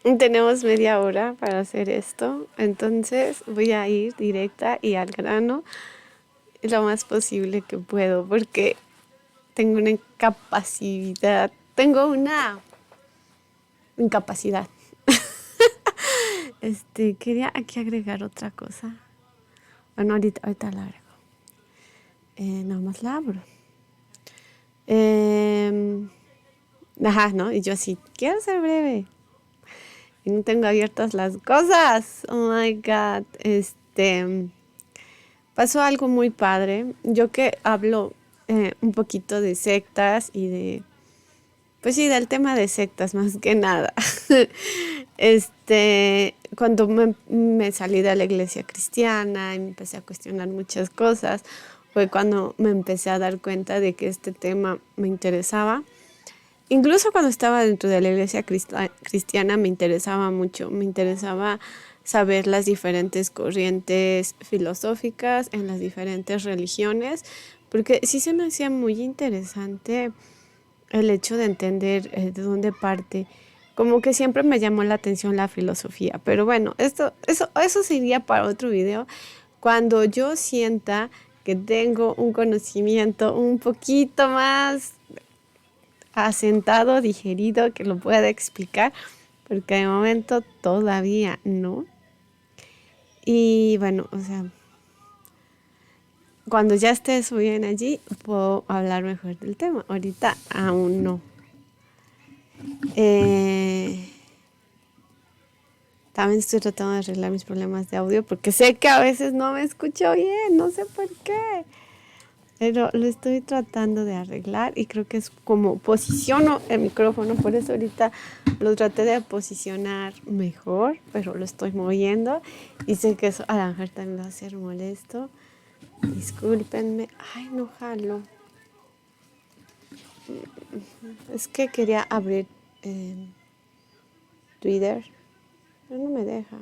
Tenemos media hora para hacer esto, entonces voy a ir directa y al grano lo más posible que puedo, porque tengo una incapacidad, tengo una incapacidad. Quería aquí agregar otra cosa. Bueno, ahorita la agrego. Nada más la abro. Em, ajá, ¿no? Y yo así, quiero ser breve. Y no tengo abiertas las cosas. Oh my God. Pasó algo muy padre. Yo que hablo un poquito de sectas y de, pues sí, del tema de sectas más que nada. Cuando me salí de la iglesia cristiana y me empecé a cuestionar muchas cosas, fue cuando me empecé a dar cuenta de que este tema me interesaba. Incluso cuando estaba dentro de la iglesia cristiana me interesaba mucho, me interesaba saber las diferentes corrientes filosóficas en las diferentes religiones, porque sí se me hacía muy interesante el hecho de entender de dónde parte. Como que siempre me llamó la atención la filosofía, pero bueno, eso sería para otro video. Cuando yo sienta que tengo un conocimiento un poquito más asentado, digerido, que lo pueda explicar, porque de momento todavía no. Y bueno, o sea, cuando ya estés bien allí, puedo hablar mejor del tema. Ahorita aún no. Eh, También estoy tratando de arreglar mis problemas de audio porque sé que a veces no me escucho bien, no sé por qué. Pero lo estoy tratando de arreglar y creo que es como posiciono el micrófono, por eso ahorita lo traté de posicionar mejor, pero lo estoy moviendo y sé que eso a la mujer también va a ser molesto. Discúlpenme. Ay, no jalo. Es que quería abrir Twitter, pero no me deja.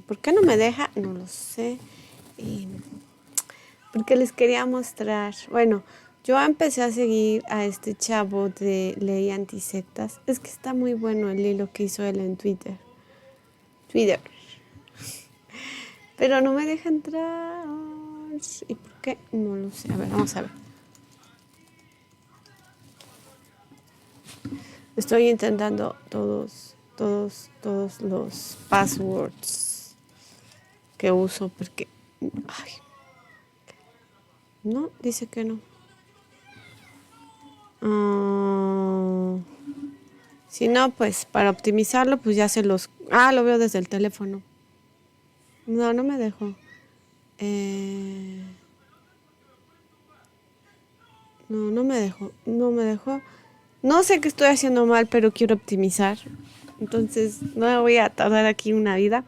¿Por qué no me deja? No lo sé. Y porque les quería mostrar. Bueno, yo empecé a seguir a este chavo de Ley Antisectas. Es que está muy bueno el hilo que hizo él en Twitter. Twitter. Pero no me deja entrar. ¿Y por qué? No lo sé. A ver, vamos a ver. Estoy intentando todos los passwords que uso porque... Ay, no, dice que no. Ah, si no, pues para optimizarlo, pues ya se los... Ah, lo veo desde el teléfono. No, no me dejó. Eh, no, no me dejó. No me dejó. No sé qué estoy haciendo mal, pero quiero optimizar. Entonces, no me voy a tardar aquí una vida.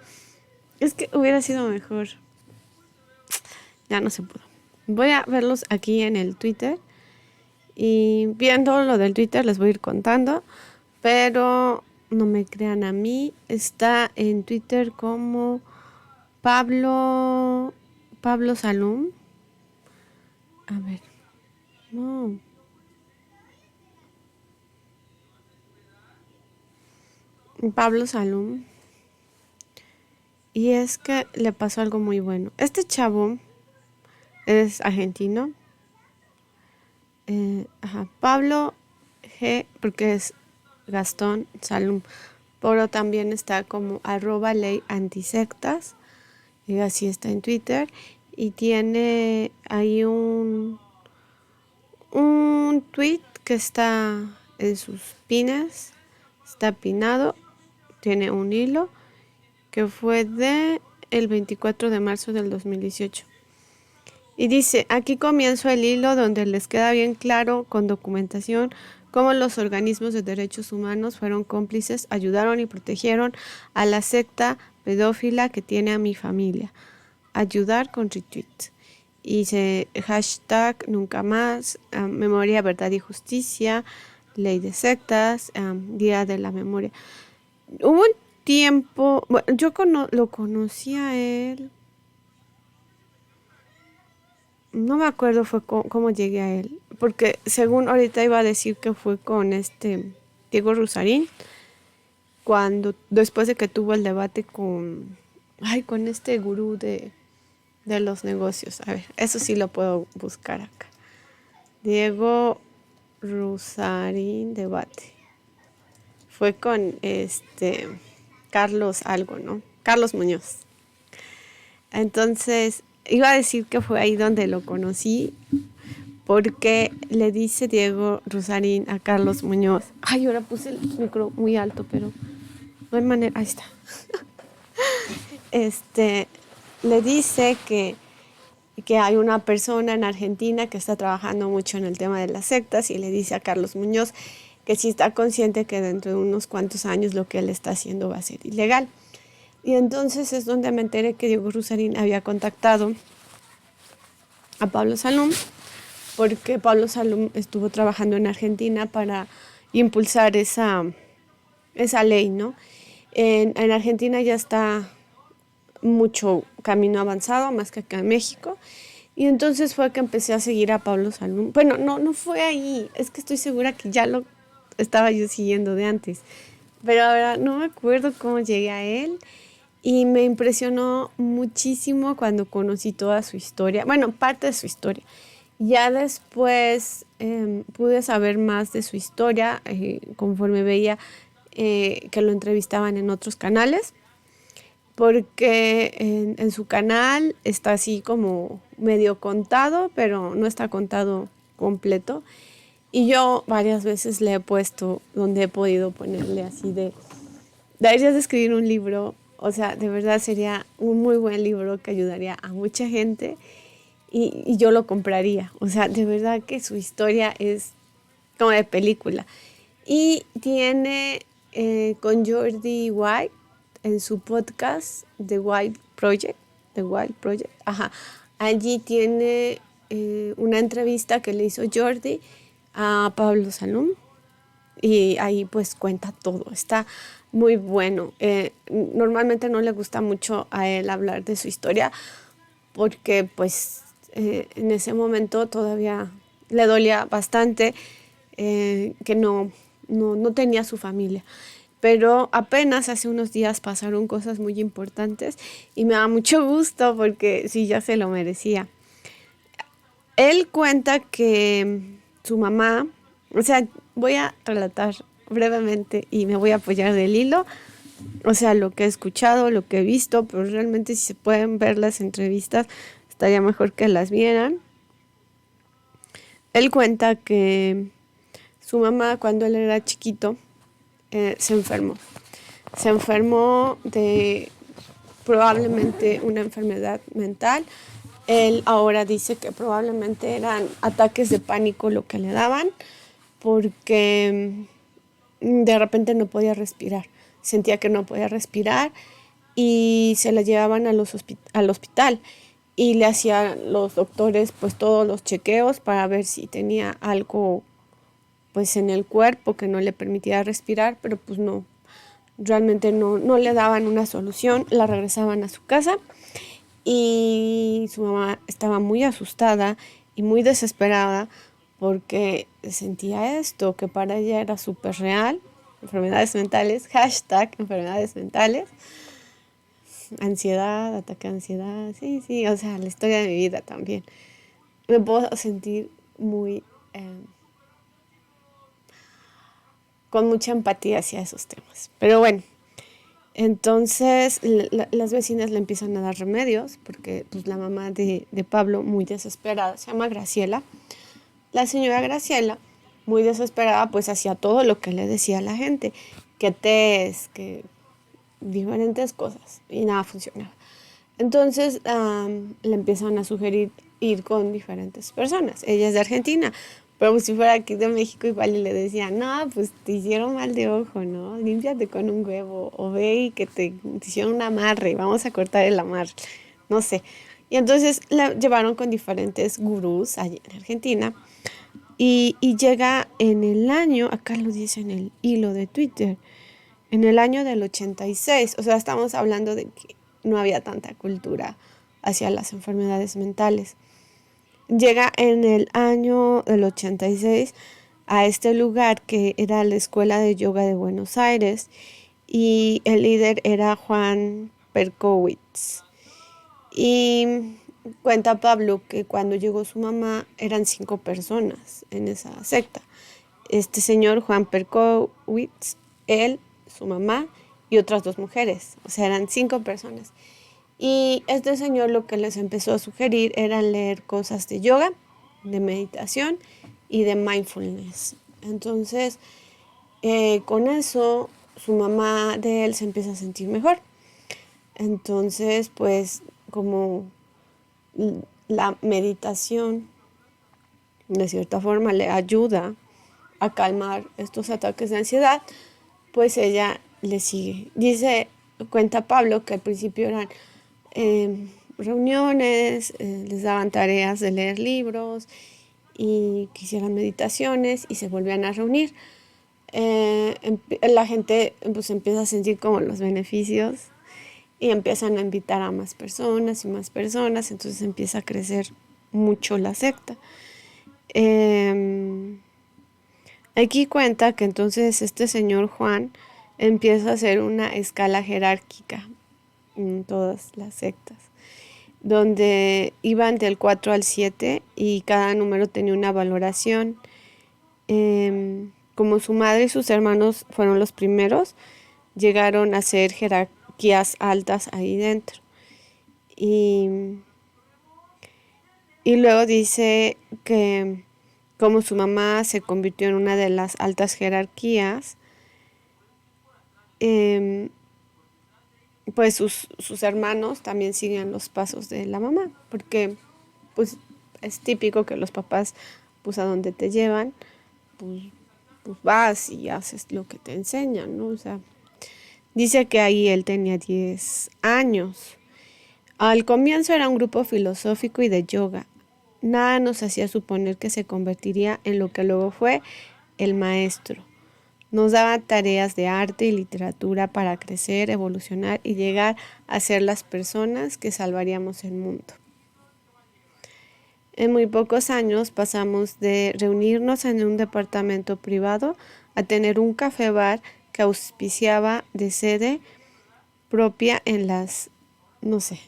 Es que hubiera sido mejor. Ya no se pudo. Voy a verlos aquí en el Twitter. Y viendo lo del Twitter les voy a ir contando. Pero no me crean a mí. Está en Twitter como Pablo Salum. A ver, no. Pablo Salum. Y es que le pasó algo muy bueno. Este chavo es argentino. Ajá, Pablo G, porque es Gastón Salum. Pero también está como @ley antisectas. Y así está en Twitter. Y tiene ahí un tweet que está en sus pines. Está pinado. Tiene un hilo que fue de el 24 de marzo del 2018. Y dice, aquí comienzo el hilo donde les queda bien claro con documentación cómo los organismos de derechos humanos fueron cómplices, ayudaron y protegieron a la secta pedófila que tiene a mi familia. Ayudar con retweet. Y dice hashtag nunca más, memoria, verdad y justicia, ley de sectas, día de la memoria. Hubo un tiempo, bueno, yo lo conocí a él. No me acuerdo fue cómo llegué a él, porque según ahorita iba a decir que fue con Diego Rusarín, después de que tuvo el debate con este gurú de los negocios. A ver, eso sí lo puedo buscar acá. Diego Rusarín debate. Fue con Carlos algo, ¿no? Carlos Muñoz. Entonces, iba a decir que fue ahí donde lo conocí, porque le dice Diego Rusarín a Carlos Muñoz. Ay, ahora puse el micro muy alto, pero no hay manera. Ahí está. Le dice que hay una persona en Argentina que está trabajando mucho en el tema de las sectas, y le dice a Carlos Muñoz que sí está consciente que dentro de unos cuantos años lo que él está haciendo va a ser ilegal. Y entonces es donde me enteré que Diego Rusarín había contactado a Pablo Salum, porque Pablo Salum estuvo trabajando en Argentina para impulsar esa ley, ¿no? En Argentina ya está mucho camino avanzado, más que acá en México. Y entonces fue que empecé a seguir a Pablo Salum. Bueno, no fue ahí, es que estoy segura que ya lo estaba yo siguiendo de antes. Pero ahora no me acuerdo cómo llegué a él. Y me impresionó muchísimo cuando conocí toda su historia, bueno, parte de su historia. Ya después pude saber más de su historia conforme veía que lo entrevistaban en otros canales, porque en su canal está así como medio contado, pero no está contado completo. Y yo varias veces le he puesto donde he podido ponerle así deberías de escribir un libro. O sea, de verdad sería un muy buen libro que ayudaría a mucha gente, y yo lo compraría. O sea, de verdad que su historia es como de película. Y tiene con Jordi White en su podcast The Wild Project, ajá. Allí tiene una entrevista que le hizo Jordi a Pablo Salum, y ahí pues cuenta todo. Está muy bueno. Normalmente no le gusta mucho a él hablar de su historia, porque pues en ese momento todavía le dolía bastante que no tenía su familia. Pero apenas hace unos días pasaron cosas muy importantes y me da mucho gusto, porque sí, ya se lo merecía. Él cuenta que su mamá, o sea, voy a relatar brevemente y me voy a apoyar del hilo, o sea, lo que he escuchado, lo que he visto, pero realmente si se pueden ver las entrevistas, estaría mejor que las vieran. Él cuenta que su mamá, cuando él era chiquito, se enfermó. Se enfermó de probablemente una enfermedad mental. Él ahora dice que probablemente eran ataques de pánico lo que le daban, porque de repente no podía respirar. Sentía que no podía respirar y se la llevaban al hospital, y le hacían los doctores pues todos los chequeos para ver si tenía algo pues en el cuerpo que no le permitía respirar, pero pues no, realmente no le daban una solución. La regresaban a su casa, y su mamá estaba muy asustada y muy desesperada, porque sentía esto, que para ella era súper real. Enfermedades mentales, hashtag enfermedades mentales, ansiedad, ataque de ansiedad, sí, o sea, la historia de mi vida también. Me puedo sentir muy con mucha empatía hacia esos temas. Pero bueno, entonces las vecinas le empiezan a dar remedios, porque pues la mamá de Pablo, muy desesperada, se llama Graciela. La señora Graciela, muy desesperada, pues hacía todo lo que le decía la gente, que tés, que diferentes cosas, y nada funcionaba. Entonces le empiezan a sugerir ir con diferentes personas. Ella es de Argentina, pero pues si fuera aquí de México igual le decían, no, pues te hicieron mal de ojo, ¿no? Límpiate con un huevo, o ve y que te hicieron un amarre, vamos a cortar el amarre, no sé. Y entonces la llevaron con diferentes gurús allí en Argentina, y llega en el año, acá lo dice en el hilo de Twitter, en el año del 86, o sea, estamos hablando de que no había tanta cultura hacia las enfermedades mentales. Llega en el año del 86 a este lugar que era la Escuela de Yoga de Buenos Aires, y el líder era Juan Perkowitz. Y cuenta Pablo que cuando llegó su mamá eran 5 personas en esa secta. Este señor Juan Perkowitz, él, su mamá y otras 2 mujeres, o sea, eran 5 personas. Y este señor lo que les empezó a sugerir era leer cosas de yoga, de meditación y de mindfulness. Entonces, con eso, su mamá de él se empieza a sentir mejor. Entonces, pues, como la meditación, de cierta forma, le ayuda a calmar estos ataques de ansiedad, pues ella le sigue. Cuenta Pablo que al principio eran reuniones, les daban tareas de leer libros y que hicieran meditaciones y se volvían a reunir. La gente pues empieza a sentir como los beneficios y empiezan a invitar a más personas y más personas, entonces empieza a crecer mucho la secta. Aquí cuenta que entonces este señor Juan empieza a hacer una escala jerárquica en todas las sectas, donde iban del 4 al 7 y cada número tenía una valoración. Como su madre y sus hermanos fueron los primeros, llegaron a ser jerarquías altas ahí dentro. Y luego dice que como su mamá se convirtió en una de las altas jerarquías, eh, pues sus hermanos también siguen los pasos de la mamá, porque pues es típico que los papás, pues a donde te llevan, pues, pues vas y haces lo que te enseñan, ¿no? O sea, dice que ahí él tenía 10 años. Al comienzo era un grupo filosófico y de yoga. Nada nos hacía suponer que se convertiría en lo que luego fue el maestro. Nos daba tareas de arte y literatura para crecer, evolucionar y llegar a ser las personas que salvaríamos el mundo. En muy pocos años pasamos de reunirnos en un departamento privado a tener un café bar que auspiciaba de sede propia en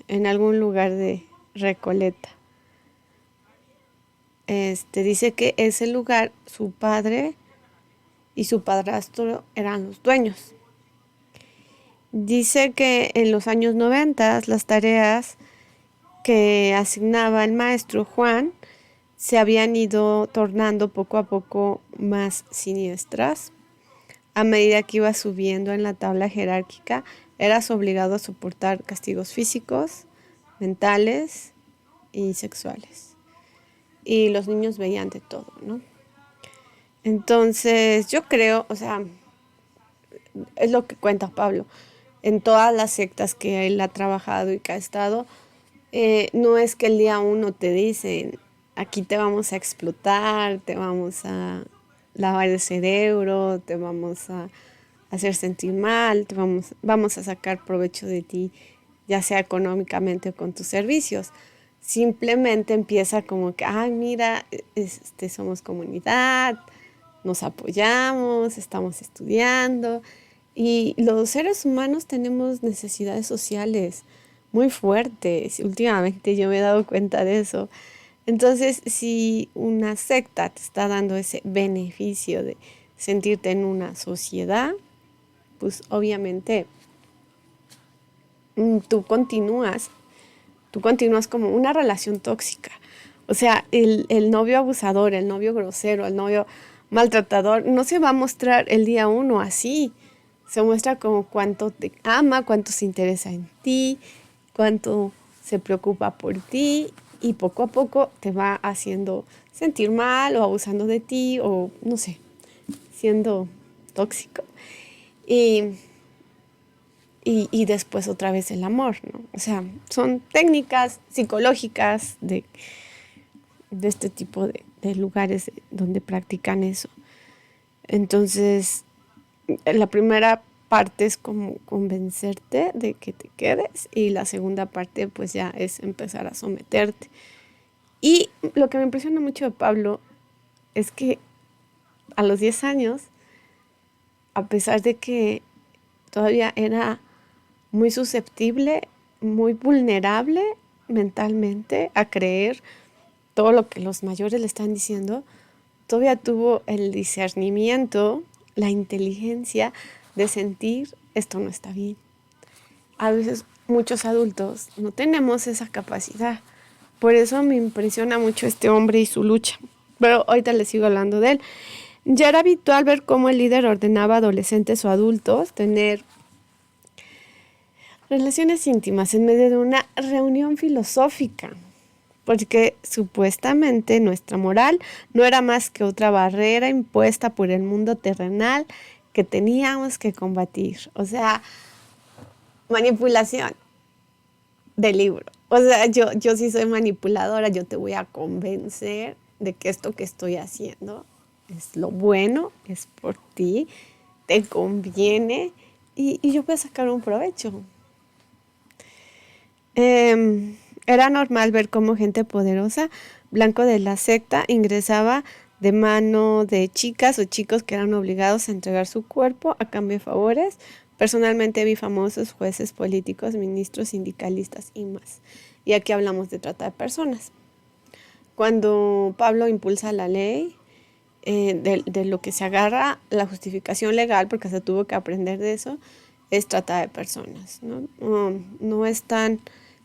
en algún lugar de Recoleta. Dice que ese lugar, su padre y su padrastro eran los dueños. Dice que en los años 90 las tareas que asignaba el maestro Juan se habían ido tornando poco a poco más siniestras. A medida que iba subiendo en la tabla jerárquica, eras obligado a soportar castigos físicos, mentales y sexuales. Y los niños veían de todo, ¿no? Entonces, yo creo, o sea, es lo que cuenta Pablo, en todas las sectas que él ha trabajado y que ha estado, no es que el día 1 te dicen, aquí te vamos a explotar, te vamos a lavar el cerebro, te vamos a hacer sentir mal, vamos a sacar provecho de ti, ya sea económicamente o con tus servicios. Simplemente empieza como que, ay, mira, somos comunidad, nos apoyamos, estamos estudiando y los seres humanos tenemos necesidades sociales muy fuertes. Últimamente yo me he dado cuenta de eso. Entonces, si una secta te está dando ese beneficio de sentirte en una sociedad, pues obviamente tú continúas como una relación tóxica. O sea, el novio abusador, el novio grosero, el novio maltratador, no se va a mostrar el día 1 así. Se muestra como cuánto te ama, cuánto se interesa en ti, cuánto se preocupa por ti y poco a poco te va haciendo sentir mal o abusando de ti o no sé, siendo tóxico. Y después otra vez el amor, ¿no? O sea, son técnicas psicológicas de este tipo de lugares donde practican eso. Entonces, la primera parte es como convencerte de que te quedes y la segunda parte pues ya es empezar a someterte. Y lo que me impresiona mucho de Pablo es que a los 10 años, a pesar de que todavía era muy susceptible, muy vulnerable mentalmente a creer todo lo que los mayores le están diciendo. Todavía tuvo el discernimiento, la inteligencia de sentir esto no está bien. A veces muchos adultos no tenemos esa capacidad. Por eso me impresiona mucho este hombre y su lucha. Pero ahorita les sigo hablando de él. Ya era habitual ver cómo el líder ordenaba a adolescentes o adultos tener relaciones íntimas en medio de una reunión filosófica, porque supuestamente nuestra moral no era más que otra barrera impuesta por el mundo terrenal que teníamos que combatir. O sea, manipulación del libro. O sea, yo sí soy manipuladora, yo te voy a convencer de que esto que estoy haciendo es lo bueno, es por ti, te conviene y yo voy a sacar un provecho. Era normal ver cómo gente poderosa, blanco de la secta, ingresaba de mano de chicas o chicos que eran obligados a entregar su cuerpo a cambio de favores. Personalmente vi famosos jueces, políticos, ministros, sindicalistas y más. Y aquí hablamos de trata de personas. Cuando Pablo impulsa la ley, de lo que se agarra la justificación legal, porque se tuvo que aprender de eso, es trata de personas, ¿no? No están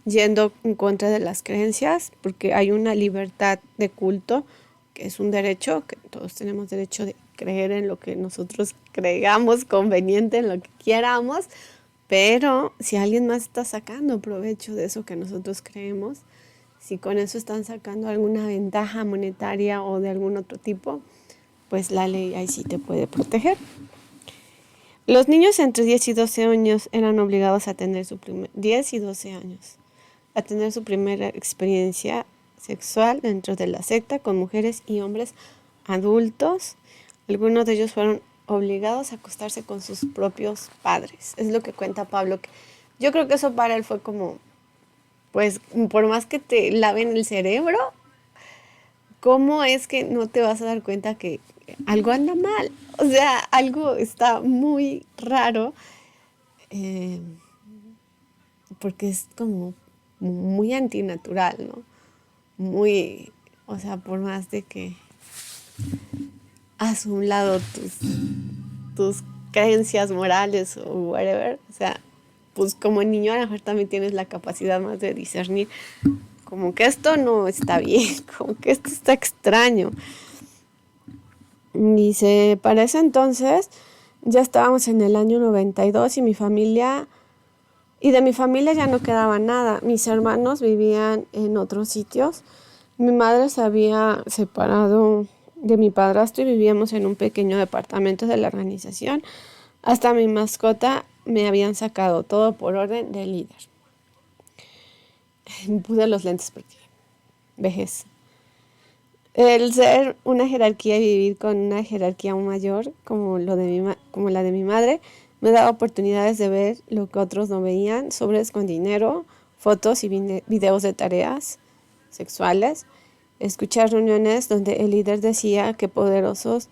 yendo en contra de las creencias, porque hay una libertad de culto, que es un derecho, que todos tenemos derecho de creer en lo que nosotros creamos conveniente, en lo que queramos, pero si alguien más está sacando provecho de eso que nosotros creemos, si con eso están sacando alguna ventaja monetaria o de algún otro tipo, pues la ley ahí sí te puede proteger. Los niños entre 10 y 12 años eran obligados a tener 10 y 12 años, a tener su primera experiencia sexual dentro de la secta con mujeres y hombres adultos. Algunos de ellos fueron obligados a acostarse con sus propios padres. Es lo que cuenta Pablo. Que yo creo que eso para él fue como, pues, por más que te laven el cerebro, ¿cómo es que no te vas a dar cuenta que algo anda mal? O sea, algo está muy raro, eh, porque es como muy antinatural, ¿no? Muy, o sea, por más de que haz a un lado tus creencias morales o whatever, o sea, pues como niño a lo mejor también tienes la capacidad más de discernir como que esto no está bien, como que esto está extraño. Dice, para ese entonces ya estábamos en el año 92 y de mi familia ya no quedaba nada. Mis hermanos vivían en otros sitios. Mi madre se había separado de mi padrastro y vivíamos en un pequeño departamento de la organización. Hasta mi mascota me habían sacado, todo por orden del líder. Puse los lentes porque vejez. El ser una jerarquía y vivir con una jerarquía aún mayor, como la de mi madre, me daba oportunidades de ver lo que otros no veían, sobres con dinero, fotos y videos de tareas sexuales, escuchar reuniones donde el líder decía qué poderoso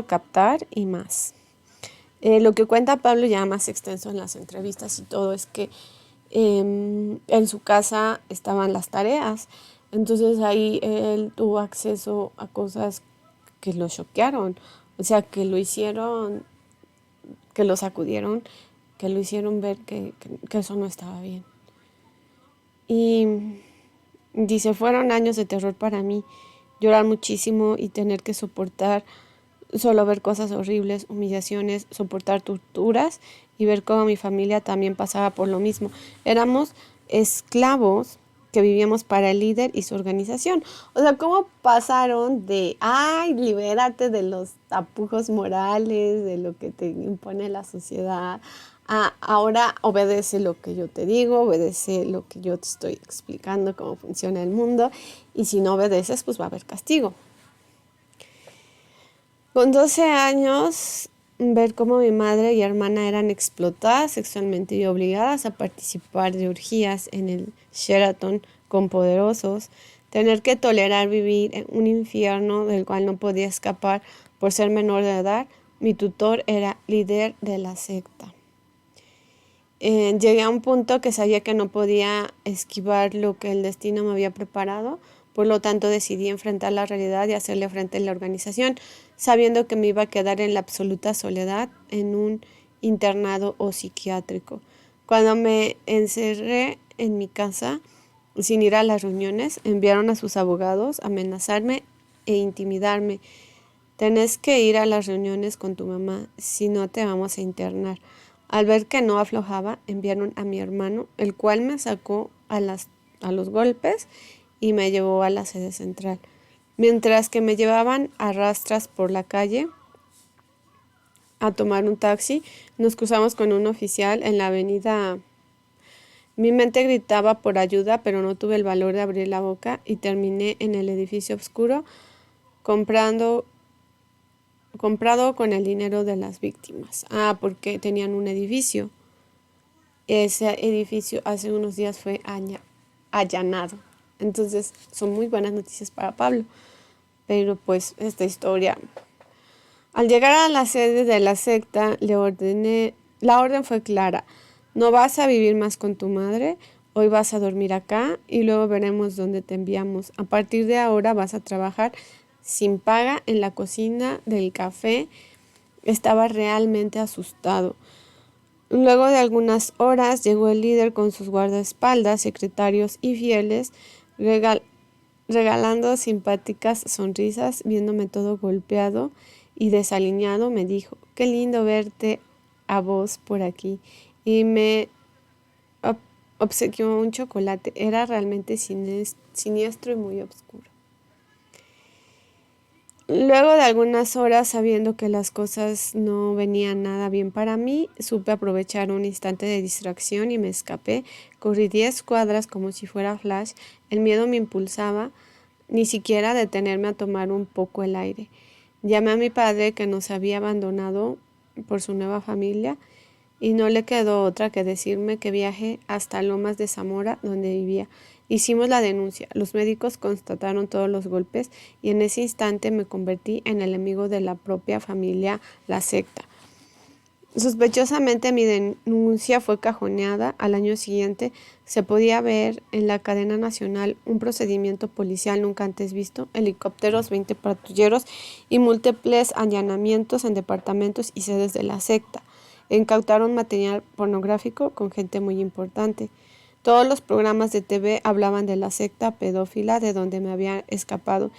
captar y más. Lo que cuenta Pablo ya más extenso en las entrevistas y todo es que en su casa estaban las tareas. Entonces ahí él tuvo acceso a cosas que lo choquearon, o sea, que lo hicieron, que lo sacudieron, que lo hicieron ver que eso no estaba bien. Y dice, fueron años de terror para mí, llorar muchísimo y tener que soportar, solo ver cosas horribles, humillaciones, soportar torturas y ver cómo mi familia también pasaba por lo mismo. Éramos esclavos que vivíamos para el líder y su organización. O sea, ¿cómo pasaron de, ay, libérate de los tapujos morales, de lo que te impone la sociedad, a ahora obedece lo que yo te digo, obedece lo que yo te estoy explicando, cómo funciona el mundo, y si no obedeces, pues va a haber castigo? Con 12 años, ver cómo mi madre y hermana eran explotadas sexualmente y obligadas a participar de orgías en el Sheraton con poderosos, tener que tolerar vivir en un infierno del cual no podía escapar por ser menor de edad. Mi tutor era líder de la secta. Llegué a un punto que sabía que no podía esquivar lo que el destino me había preparado, por lo tanto decidí enfrentar la realidad y hacerle frente a la organización, sabiendo que me iba a quedar en la absoluta soledad en un internado o psiquiátrico. Cuando me encerré en mi casa, sin ir a las reuniones, enviaron a sus abogados a amenazarme e intimidarme. Tenés que ir a las reuniones con tu mamá, si no te vamos a internar. Al ver que no aflojaba, enviaron a mi hermano, el cual me sacó a los golpes y me llevó a la sede central. Mientras que me llevaban a rastras por la calle a tomar un taxi, nos cruzamos con un oficial en la avenida. Mi mente gritaba por ayuda, pero no tuve el valor de abrir la boca y terminé en el edificio oscuro comprado con el dinero de las víctimas. Porque tenían un edificio. Ese edificio hace unos días fue allanado. Entonces son muy buenas noticias para Pablo. Pero pues esta historia. Al llegar a la sede de la secta, la orden fue clara. No vas a vivir más con tu madre, hoy vas a dormir acá y luego veremos dónde te enviamos. A partir de ahora vas a trabajar sin paga en la cocina del café. Estaba realmente asustado. Luego de algunas horas llegó el líder con sus guardaespaldas, secretarios y fieles, regalando simpáticas sonrisas, viéndome todo golpeado y desaliñado, me dijo, qué lindo verte a vos por aquí. Y me obsequió un chocolate. Era realmente siniestro y muy oscuro. Luego de algunas horas, sabiendo que las cosas no venían nada bien para mí, supe aprovechar un instante de distracción y me escapé. Corrí 10 cuadras como si fuera Flash. El miedo me impulsaba, ni siquiera detenerme a tomar un poco el aire. Llamé a mi padre, que nos había abandonado por su nueva familia, y no le quedó otra que decirme que viaje hasta Lomas de Zamora, donde vivía. Hicimos la denuncia. Los médicos constataron todos los golpes y en ese instante me convertí en el enemigo de la propia familia, la secta. Sospechosamente mi denuncia fue cajoneada. Al año siguiente se podía ver en la cadena nacional un procedimiento policial nunca antes visto, helicópteros, 20 patrulleros y múltiples allanamientos en departamentos y sedes de la secta. Incautaron material pornográfico con gente muy importante. Todos los programas de TV hablaban de la secta pedófila de donde me había escapado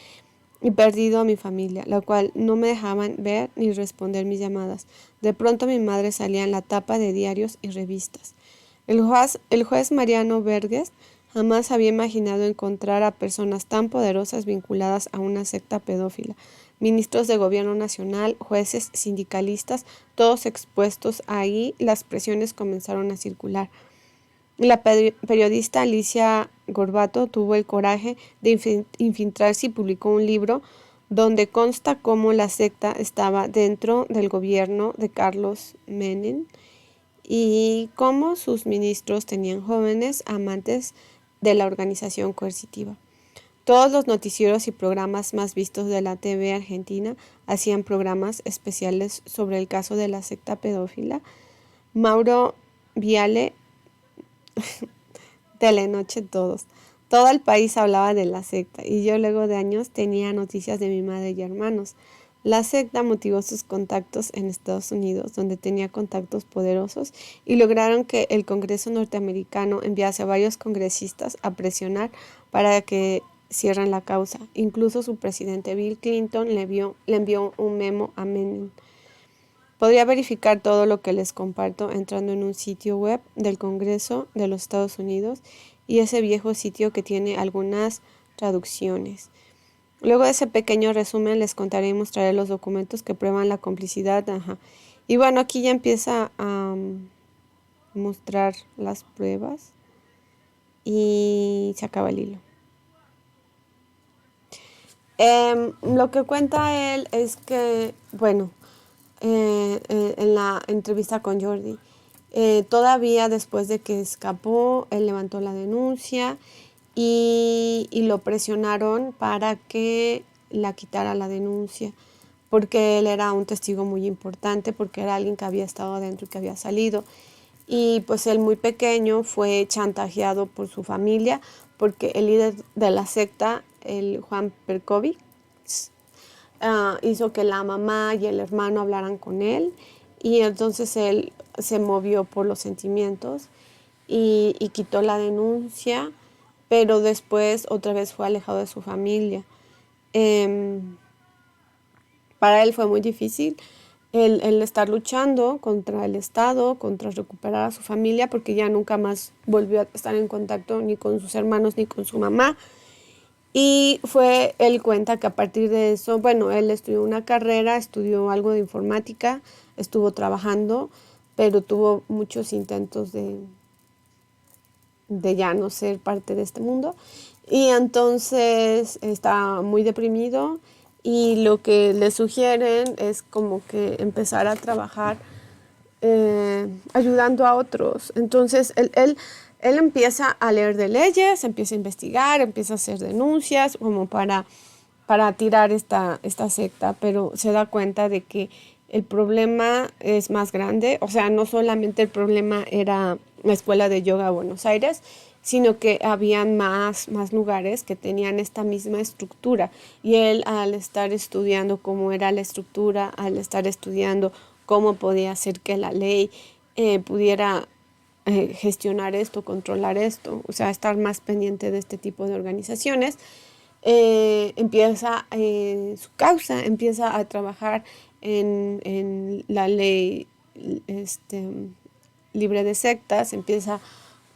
y perdido a mi familia, la cual no me dejaban ver ni responder mis llamadas. De pronto mi madre salía en la tapa de diarios y revistas. El juez Mariano Verges jamás había imaginado encontrar a personas tan poderosas vinculadas a una secta pedófila. Ministros de gobierno nacional, jueces, sindicalistas, todos expuestos ahí, las presiones comenzaron a circular. La periodista Alicia Gorbato tuvo el coraje de infiltrarse y publicó un libro donde consta cómo la secta estaba dentro del gobierno de Carlos Menem y cómo sus ministros tenían jóvenes amantes de la organización coercitiva. Todos los noticieros y programas más vistos de la TV argentina hacían programas especiales sobre el caso de la secta pedófila. Mauro Viale, Telenoche todos. Todo el país hablaba de la secta y yo luego de años tenía noticias de mi madre y hermanos. La secta motivó sus contactos en Estados Unidos, donde tenía contactos poderosos, y lograron que el Congreso norteamericano enviase a varios congresistas a presionar para que cierren la causa. Incluso su presidente Bill Clinton le envió un memo a Menem. Podría verificar todo lo que les comparto entrando en un sitio web del Congreso de los Estados Unidos y ese viejo sitio que tiene algunas traducciones. Luego de ese pequeño resumen les contaré y mostraré los documentos que prueban la complicidad. Y bueno, aquí ya empieza a mostrar las pruebas y se acaba el hilo. Lo que cuenta él es que, bueno, en la entrevista con Jordi, todavía después de que escapó, él levantó la denuncia y lo presionaron para que la quitara la denuncia, porque él era un testigo muy importante, porque era alguien que había estado adentro y que había salido. y pues él muy pequeño fue chantajeado por su familia porque el líder de la secta, el Juan Perkovic, hizo que la mamá y el hermano hablaran con él y entonces él se movió por los sentimientos y quitó la denuncia, pero después otra vez fue alejado de su familia. Em, para él fue muy difícil el estar luchando contra el Estado, contra recuperar a su familia, porque ya nunca más volvió a estar en contacto ni con sus hermanos ni con su mamá. Y él cuenta que a partir de eso, bueno, él estudió una carrera, estudió algo de informática, estuvo trabajando, pero tuvo muchos intentos de ya no ser parte de este mundo. Y entonces está muy deprimido y lo que le sugieren es como que empezar a trabajar ayudando a otros. Entonces él empieza a leer de leyes, empieza a investigar, empieza a hacer denuncias como para tirar esta secta, pero se da cuenta de que el problema es más grande. O sea, no solamente el problema era la Escuela de Yoga de Buenos Aires, sino que habían más lugares que tenían esta misma estructura. Y él, al estar estudiando cómo era la estructura, al estar estudiando cómo podía hacer que la ley pudiera gestionar esto, controlar esto, o sea, estar más pendiente de este tipo de organizaciones, empieza su causa, empieza a trabajar en la ley libre de sectas, empieza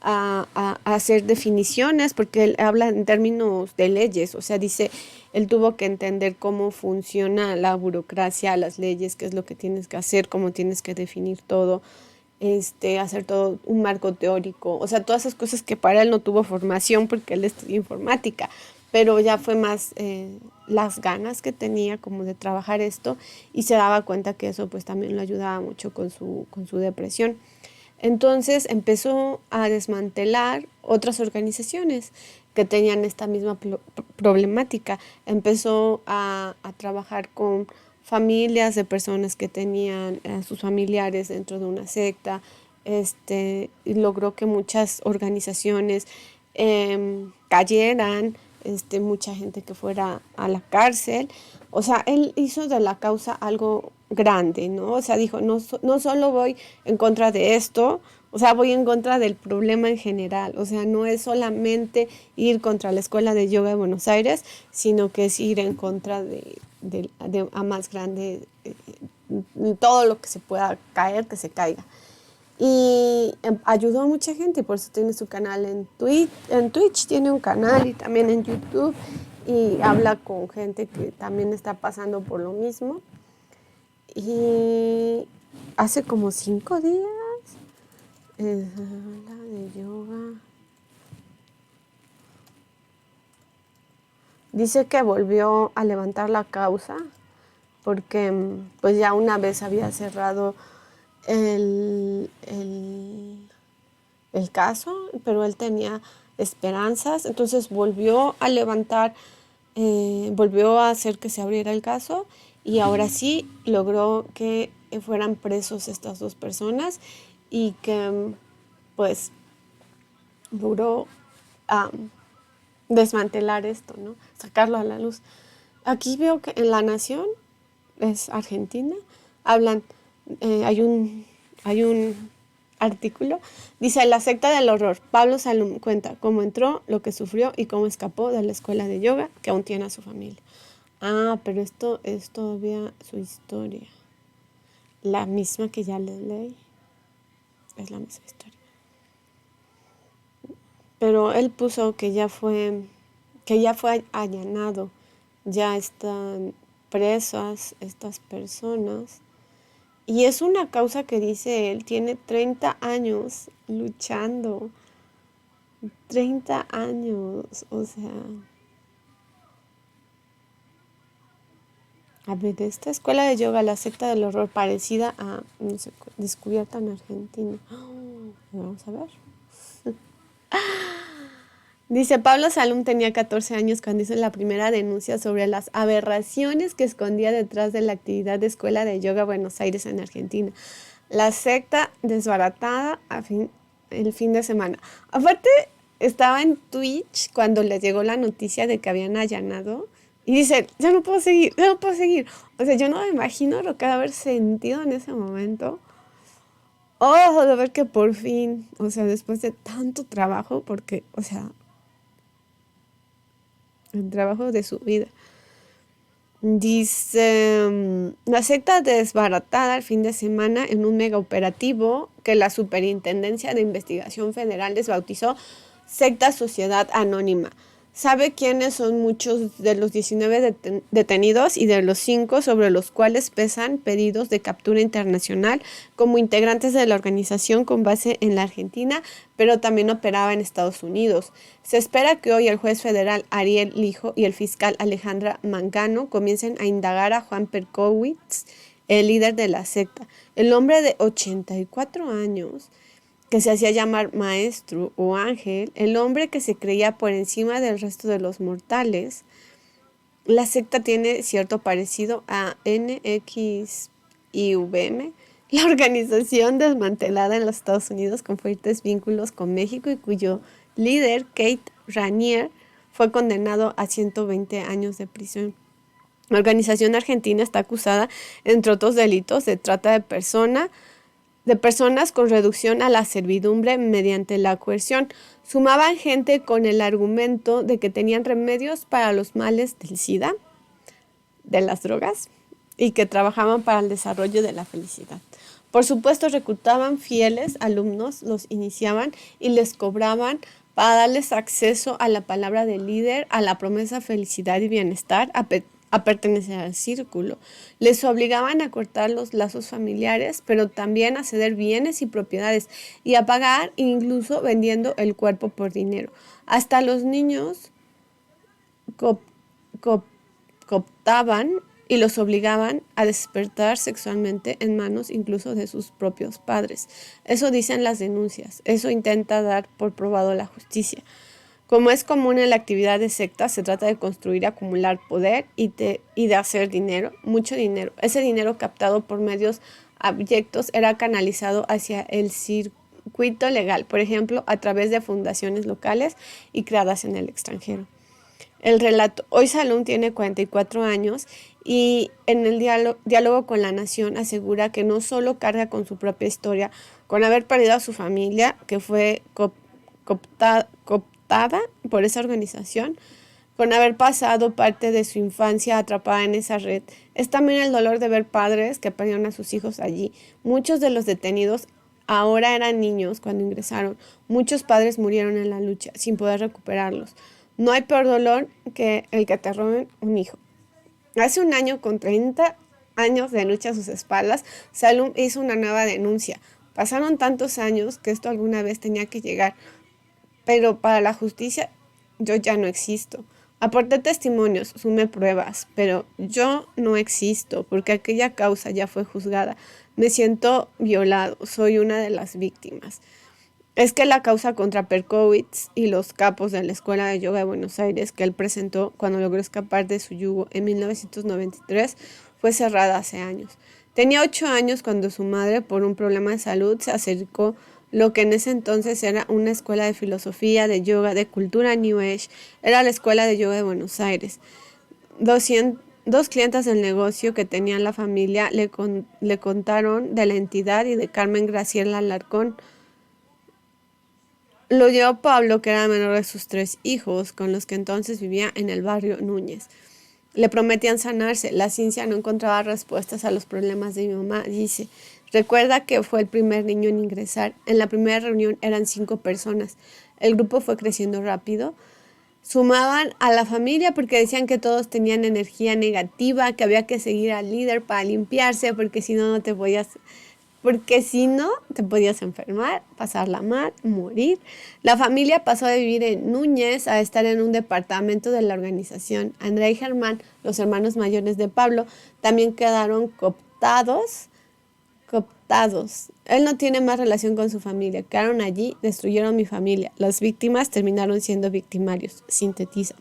a hacer definiciones, porque él habla en términos de leyes, o sea, dice, él tuvo que entender cómo funciona la burocracia, las leyes, qué es lo que tienes que hacer, cómo tienes que definir todo, hacer todo un marco teórico, o sea, todas esas cosas que para él no tuvo formación porque él estudió informática, pero ya fue más las ganas que tenía como de trabajar esto y se daba cuenta que eso pues también lo ayudaba mucho con su depresión. Entonces empezó a desmantelar otras organizaciones que tenían esta misma problemática. Empezó a trabajar con familias de personas que tenían a sus familiares dentro de una secta. Y logró que muchas organizaciones cayeran, mucha gente que fuera a la cárcel. O sea, él hizo de la causa algo grande, ¿no? O sea, dijo, no, no solo voy en contra de esto, o sea, voy en contra del problema en general. O sea, no es solamente ir contra la Escuela de Yoga de Buenos Aires, sino que es ir en contra de a más grande, todo lo que se pueda caer, que se caiga. Y ayudó a mucha gente, por eso tiene su canal en Twitch tiene un canal y también en YouTube, y habla con gente que también está pasando por lo mismo. Y hace como 5 días, la de yoga, dice que volvió a levantar la causa porque pues ya una vez había cerrado el caso, pero él tenía esperanzas, entonces volvió a levantar, volvió a hacer que se abriera el caso y ahora sí logró que fueran presos estas 2 personas y que pues logró desmantelar esto, ¿no? Sacarlo a la luz. Aquí veo que en La Nación, es Argentina, hablan, hay un artículo, dice la secta del horror. Pablo Salum cuenta cómo entró, lo que sufrió y cómo escapó de la escuela de yoga que aún tiene a su familia. Ah, pero esto es todavía su historia. La misma que ya les leí. Es la misma historia. Pero él puso que ya fue allanado, ya están presas estas personas. Y es una causa que dice él, tiene 30 años luchando. 30 años, o sea. A ver, esta escuela de yoga, la secta del horror, parecida a, no sé, descubierta en Argentina. Vamos a ver. Dice, Pablo Salum tenía 14 años cuando hizo la primera denuncia sobre las aberraciones que escondía detrás de la actividad de Escuela de Yoga Buenos Aires en Argentina. La secta desbaratada el fin de semana. Aparte, estaba en Twitch cuando les llegó la noticia de que habían allanado y dice, ya no puedo seguir, ya no puedo seguir. O sea, yo no me imagino lo que ha de haber sentido en ese momento. Oh, de ver que por fin, o sea, después de tanto trabajo, porque, o sea, el trabajo de su vida. Dice, la secta desbaratada el fin de semana en un mega operativo que la Superintendencia de Investigación Federal les bautizó Secta Sociedad Anónima. ¿Sabe quiénes son muchos de los 19 detenidos y de los 5 sobre los cuales pesan pedidos de captura internacional como integrantes de la organización con base en la Argentina, pero también operaba en Estados Unidos? Se espera que hoy el juez federal Ariel Lijo y el fiscal Alejandra Mangano comiencen a indagar a Juan Perkowitz, el líder de la secta. El hombre de 84 años que se hacía llamar maestro o ángel, el hombre que se creía por encima del resto de los mortales. La secta tiene cierto parecido a NXIVM, la organización desmantelada en los Estados Unidos con fuertes vínculos con México y cuyo líder, Kate Raniere, fue condenado a 120 años de prisión. La organización argentina está acusada, entre otros delitos, de trata de personas con reducción a la servidumbre mediante la coerción. Sumaban gente con el argumento de que tenían remedios para los males del SIDA, de las drogas, y que trabajaban para el desarrollo de la felicidad. Por supuesto, reclutaban fieles alumnos, los iniciaban y les cobraban para darles acceso a la palabra del líder, a la promesa felicidad y bienestar, a pertenecer al círculo. Les obligaban a cortar los lazos familiares, pero también a ceder bienes y propiedades y a pagar, incluso vendiendo el cuerpo por dinero. Hasta los niños co co cooptaban y los obligaban a despertar sexualmente en manos incluso de sus propios padres. Eso dicen las denuncias, eso intenta dar por probado la justicia. Como es común en la actividad de sectas, se trata de construir y acumular poder y de hacer dinero, mucho dinero. Ese dinero captado por medios abyectos era canalizado hacia el circuito legal, por ejemplo, a través de fundaciones locales y creadas en el extranjero. El relato, hoy Salum tiene 44 años y en el diálogo con La Nación asegura que no solo carga con su propia historia, con haber perdido a su familia, que fue cooptada por esa organización, con haber pasado parte de su infancia atrapada en esa red. Es también el dolor de ver padres que perdieron a sus hijos allí. Muchos de los detenidos ahora eran niños cuando ingresaron. Muchos padres murieron en la lucha sin poder recuperarlos. No hay peor dolor que el que te roben un hijo. Hace un año, con 30 años de lucha a sus espaldas, Salum hizo una nueva denuncia. Pasaron tantos años que esto alguna vez tenía que llegar, pero para la justicia yo ya no existo. Aporté testimonios, sumé pruebas, pero yo no existo porque aquella causa ya fue juzgada. Me siento violado, soy una de las víctimas. Es que la causa contra Perkowitz y los capos de la Escuela de Yoga de Buenos Aires que él presentó cuando logró escapar de su yugo en 1993 fue cerrada hace años. Tenía 8 años cuando su madre, por un problema de salud, se acercó lo que en ese entonces era una escuela de filosofía, de yoga, de cultura New Age. Era la Escuela de Yoga de Buenos Aires. 200 clientes del negocio que tenían la familia le contaron de la entidad y de Carmen Graciela Alarcón. Lo llevó Pablo, que era el menor de sus 3 hijos, con los que entonces vivía en el barrio Núñez. Le prometían sanarse. La ciencia no encontraba respuestas a los problemas de mi mamá, dice. Recuerda que fue el primer niño en ingresar. En la primera reunión eran 5 personas. El grupo fue creciendo rápido. Sumaban a la familia porque decían que todos tenían energía negativa, que había que seguir al líder para limpiarse, porque si no, te podías enfermar, pasarla mal, morir. La familia pasó de vivir en Núñez a estar en un departamento de la organización. Andrea y Germán, los hermanos mayores de Pablo, también quedaron cooptados. Él no tiene más relación con su familia. Quedaron allí, destruyeron mi familia. Las víctimas terminaron siendo victimarios, sintetiza.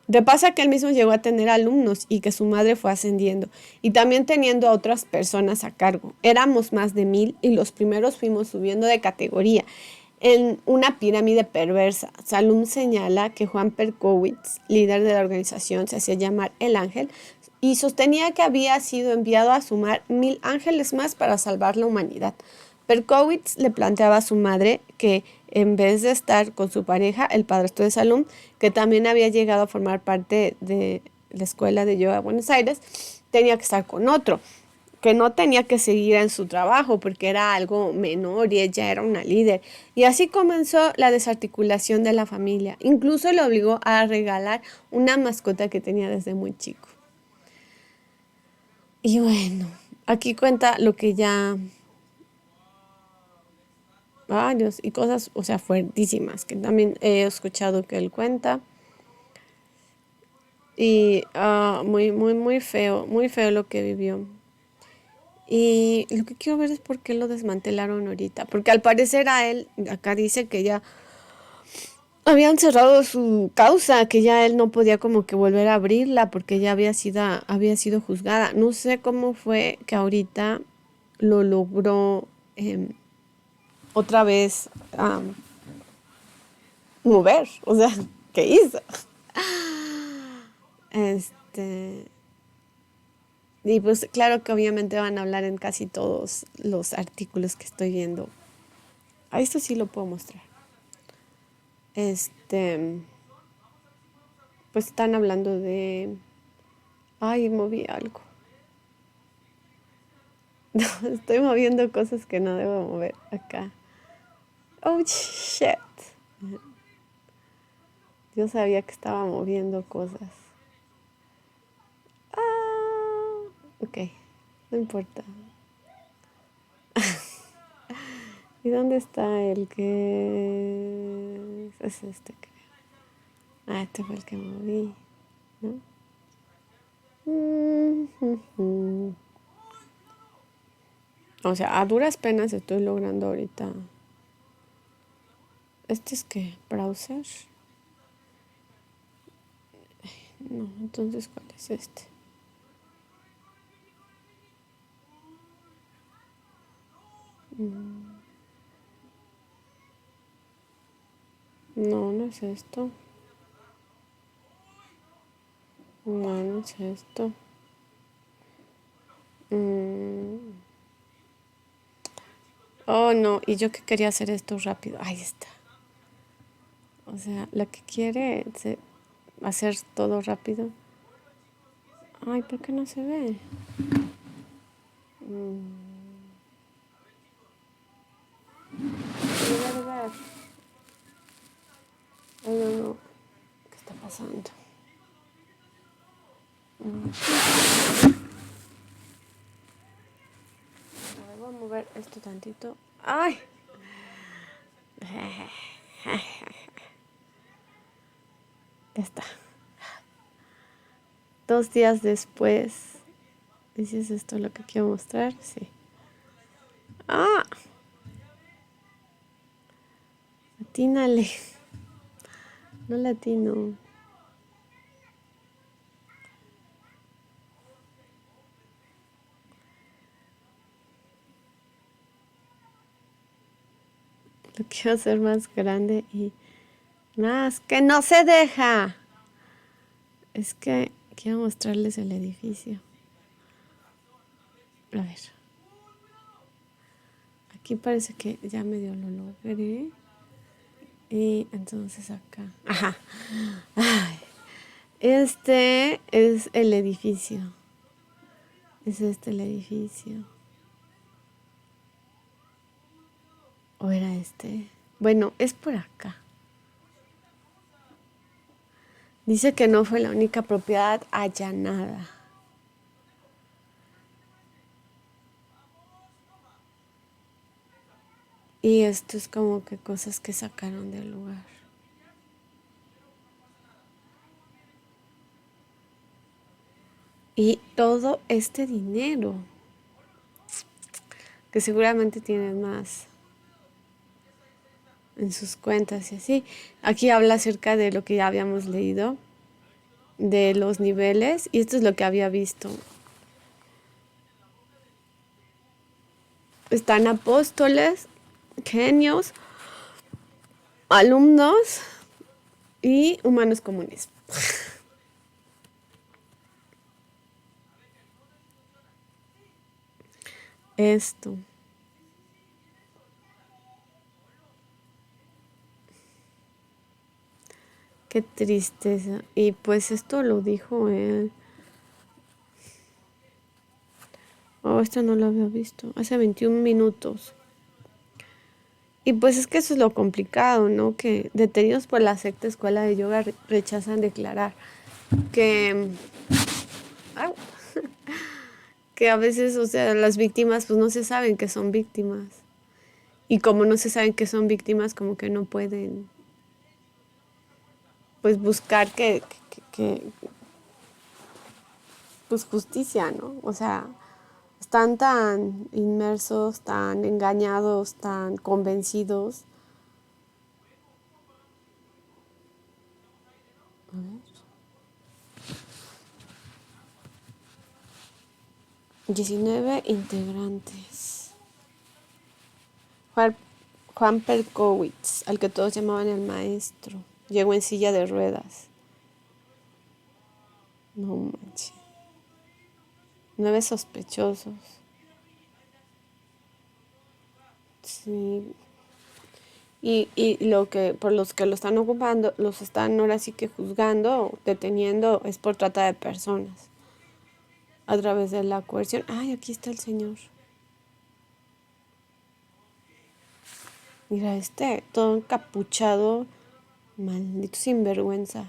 De pasa que él mismo llegó a tener alumnos y que su madre fue ascendiendo y también teniendo a otras personas a cargo. Éramos más de 1000 y los primeros fuimos subiendo de categoría en una pirámide perversa. Salum señala que Juan Perkowitz, líder de la organización, se hacía llamar el ángel y sostenía que había sido enviado a sumar 1000 ángeles más para salvar la humanidad. Perkowitz le planteaba a su madre que en vez de estar con su pareja, el padrastro de Salum, que también había llegado a formar parte de la escuela de yoga de Buenos Aires, tenía que estar con otro, que no tenía que seguir en su trabajo porque era algo menor y ella era una líder. Y así comenzó la desarticulación de la familia. Incluso le obligó a regalar una mascota que tenía desde muy chico. Y bueno, aquí cuenta lo que ya varios y cosas, o sea, fuertísimas, que también he escuchado que él cuenta. Y muy feo lo que vivió. Y lo que quiero ver es por qué lo desmantelaron ahorita. Porque al parecer a él, acá dice que ya habían cerrado su causa, que ya él no podía como que volver a abrirla porque ya había sido juzgada. No sé cómo fue que ahorita lo logró otra vez mover. O sea, ¿qué hizo? Este, y pues claro que obviamente van a hablar en casi todos los artículos que estoy viendo. A esto sí lo puedo mostrar. Este, pues están hablando de... Ay, moví algo. No, estoy moviendo cosas que no debo mover acá. Oh, shit. Yo sabía que estaba moviendo cosas. Ah, ok, no importa. ¿Y dónde está el que es este? Creo. Ah, este fue el que moví, ¿no? O sea, a duras penas estoy logrando ahorita. ¿Este es qué? ¿Browser? No, entonces, ¿cuál es este? No, no es esto. No, no es esto. Oh, no, y yo que quería hacer esto rápido. Ahí está. O sea, la que quiere hacer todo rápido. Ay, ¿por qué no se ve? De verdad. Ay, no, no. ¿Qué está pasando? A ver, voy a mover esto tantito. ¡Ay! Ya está. 2 días después. ¿Y si es esto lo que quiero mostrar? Sí. ¡Ah! Atínale. No latino. Lo quiero hacer más grande y más que no se deja. Es que quiero mostrarles el edificio. A ver. Aquí parece que ya medio lo logré. Y entonces acá. Ajá. Ay. Este es el edificio. Es este el edificio. ¿O era este? Bueno, es por acá. Dice que no fue la única propiedad allanada. Y esto es como que cosas que sacaron del lugar. Y todo este dinero, que seguramente tienen más en sus cuentas y así. Aquí habla acerca de lo que ya habíamos leído, de los niveles y esto es lo que había visto. Están apóstoles, genios, alumnos y humanos comunes. Esto. Qué tristeza. Y pues esto lo dijo él. Oh, esto no lo había visto. Hace 21 minutos. Y pues es que eso es lo complicado, ¿no? Que detenidos por la secta escuela de yoga rechazan declarar que, au, que a veces, o sea, las víctimas pues no se saben que son víctimas. Y como no se saben que son víctimas, como que no pueden pues buscar pues justicia, ¿no? O sea, están tan inmersos, tan engañados, tan convencidos. A ver. 19 integrantes. Juan, Juan Perkowitz, al que todos llamaban el maestro, llegó en silla de ruedas. No manches. 9 sospechosos. Sí. Y lo que, por los que lo están ocupando, los están ahora sí que juzgando, deteniendo, es por trata de personas. A través de la coerción. Ay, aquí está el señor. Mira, todo encapuchado, maldito sinvergüenza.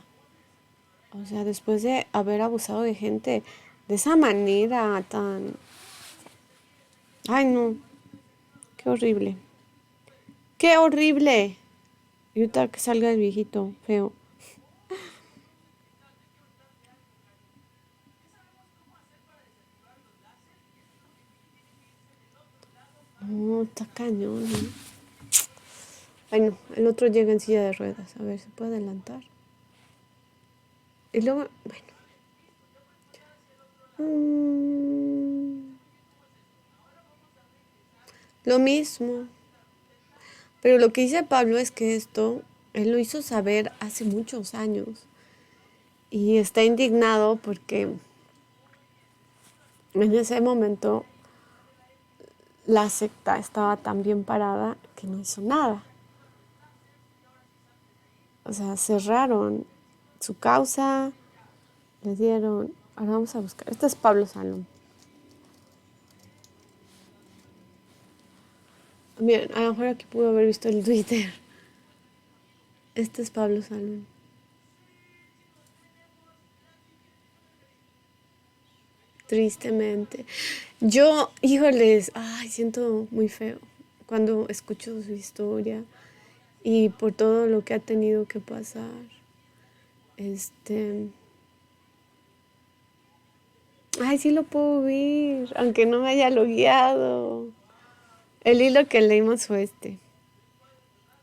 O sea, después de haber abusado de gente de esa manera tan... Ay, no, qué horrible. ¡Qué horrible! Y ahorita que salga el viejito, feo. No, está cañón, ¿no? Ay, no, el otro llega en silla de ruedas. A ver, ¿se puede adelantar? Y luego, bueno. Lo mismo. Pero lo que dice Pablo es que esto, él lo hizo saber hace muchos años. Y está indignado porque en ese momento la secta estaba tan bien parada que no hizo nada. O sea, cerraron su causa, le dieron... Ahora vamos a buscar. Este es Pablo Salom. Miren, a lo mejor aquí pudo haber visto el Twitter. Este es Pablo Salom. Tristemente. Yo, híjoles, ay, siento muy feo cuando escucho su historia y por todo lo que ha tenido que pasar. Ay, sí lo puedo ver, aunque no me haya logueado. El hilo que leímos fue este.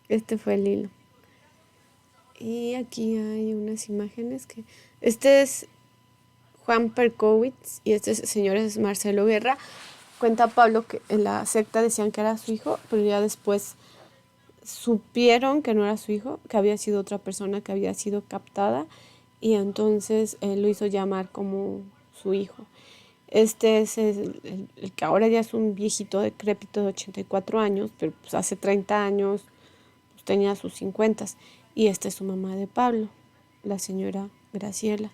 Este fue el hilo. Y aquí hay unas imágenes que... Este es Juan Perkowitz y este señor es Marcelo Guerra. Cuenta Pablo que en la secta decían que era su hijo, pero ya después supieron que no era su hijo, que había sido otra persona que había sido captada y entonces lo hizo llamar como su hijo. Este es el que ahora ya es un viejito decrépito de 84 años, pero pues hace 30 años pues, tenía sus 50. Y esta es su mamá de Pablo, la señora Graciela.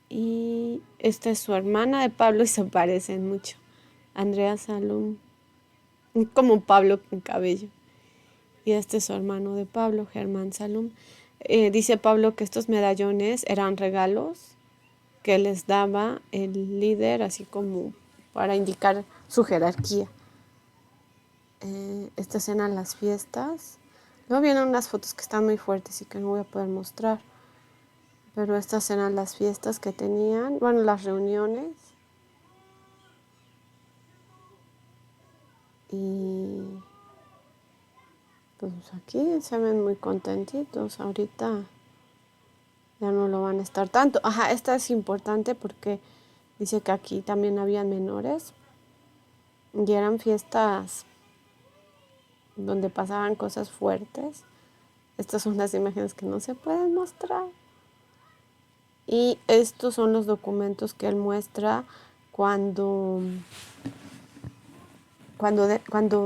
Y esta es su hermana de Pablo y se parecen mucho. Andrea Salum, como Pablo con cabello. Y este es su hermano de Pablo, Germán Salum. Dice Pablo que estos medallones eran regalos que les daba el líder, así como para indicar su jerarquía. Estas eran las fiestas. Luego vienen unas fotos que están muy fuertes y que no voy a poder mostrar. Pero estas eran las fiestas que tenían, bueno, las reuniones. Y pues aquí se ven muy contentitos. Ahorita ya no lo van a estar tanto. Ajá, esta es importante porque dice que aquí también habían menores y eran fiestas donde pasaban cosas fuertes. Estas son las imágenes que no se pueden mostrar. Y estos son los documentos que él muestra cuando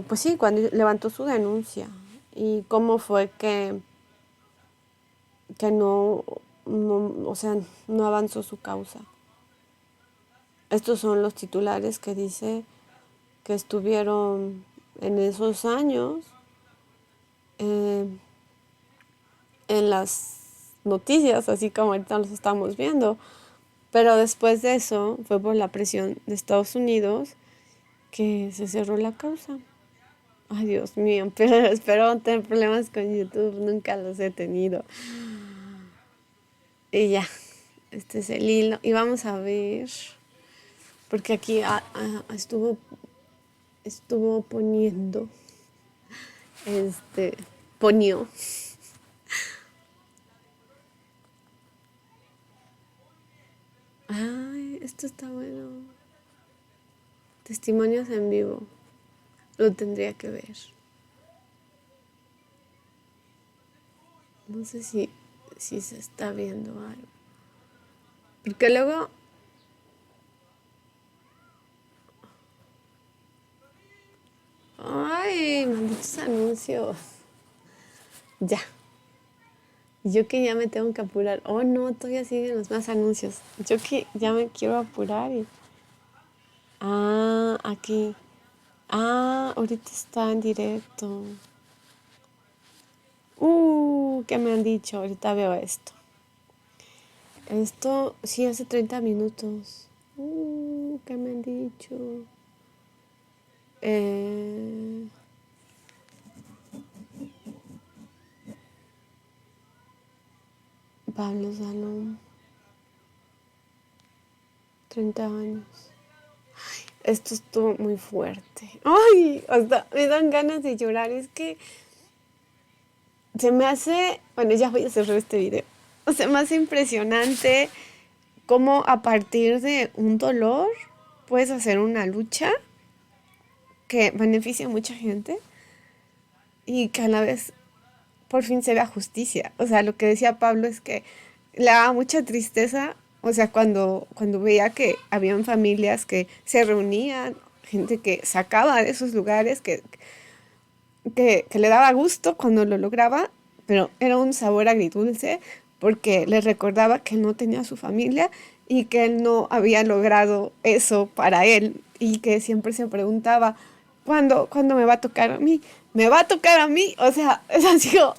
pues sí, cuando levantó su denuncia y cómo fue que o sea, no avanzó su causa. Estos son los titulares que dice que estuvieron en esos años en las noticias, así como ahorita los estamos viendo. Pero después de eso fue por la presión de Estados Unidos que se cerró la causa. Ay, Dios mío, pero espero no tener problemas con YouTube, nunca los he tenido. Y ya, este es el hilo. Y vamos a ver, porque aquí estuvo poniendo, ponió. Ay, esto está bueno. Testimonios en vivo. Lo tendría que ver. No sé si se está viendo algo. Porque luego... Ay, malditos anuncios. Ya. Yo que ya me tengo que apurar. Oh, no, todavía siguen los más anuncios. Yo que ya me quiero apurar. Ah, aquí. Ah, ahorita está en directo. ¿Qué me han dicho? Ahorita veo esto. Esto, sí, hace 30 minutos. ¿Qué me han dicho? Pablo Salón. 30 años. Esto estuvo muy fuerte. Ay, hasta me dan ganas de llorar. Es que se me hace... Bueno, ya voy a cerrar este video. Se me hace impresionante cómo a partir de un dolor puedes hacer una lucha que beneficia a mucha gente y que a la vez por fin se vea justicia. O sea, lo que decía Pablo es que le daba mucha tristeza, o sea, cuando veía que habían familias que se reunían, gente que sacaba de esos lugares, que le daba gusto cuando lo lograba, pero era un sabor agridulce porque le recordaba que no tenía su familia y que él no había logrado eso para él y que siempre se preguntaba, ¿cuándo me va a tocar a mí? ¿Me va a tocar a mí? O sea, es así como...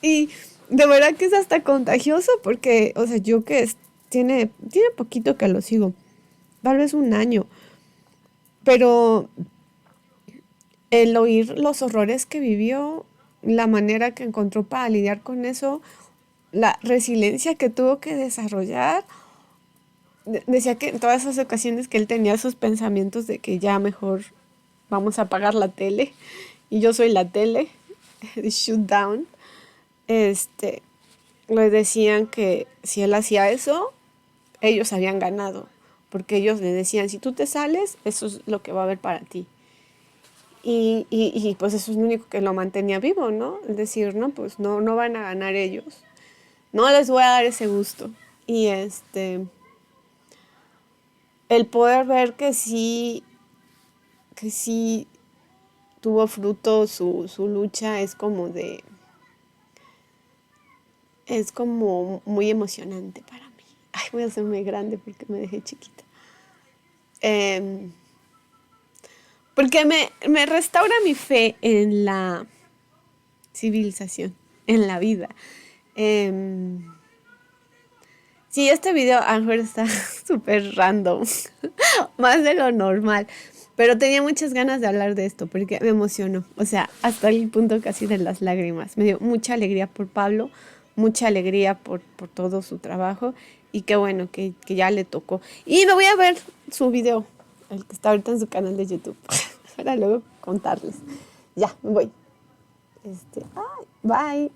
y de verdad que es hasta contagioso porque, o sea, yo que tiene poquito que lo sigo, tal vez un año, pero el oír los horrores que vivió, la manera que encontró para lidiar con eso, la resiliencia que tuvo que desarrollar. Decía que en todas esas ocasiones que él tenía esos pensamientos de que ya mejor vamos a apagar la tele y yo soy la tele, shoot down, le decían que si él hacía eso, ellos habían ganado, porque ellos le decían, si tú te sales, eso es lo que va a haber para ti. Y pues eso es lo único que lo mantenía vivo, ¿no? Es decir, no, pues no van a ganar ellos. No les voy a dar ese gusto. Y el poder ver que sí tuvo fruto su lucha es como muy emocionante para mí. Ay, voy a ser muy grande porque me dejé chiquita. Porque me restaura mi fe en la civilización, en la vida. Sí, este video a lo mejor está súper random, más de lo normal, pero tenía muchas ganas de hablar de esto porque me emocionó, o sea, hasta el punto casi de las lágrimas. Me dio mucha alegría por Pablo, mucha alegría por todo su trabajo y qué bueno que ya le tocó. Y me voy a ver su video, el que está ahorita en su canal de YouTube, para luego contarles. Ya, me voy. Bye.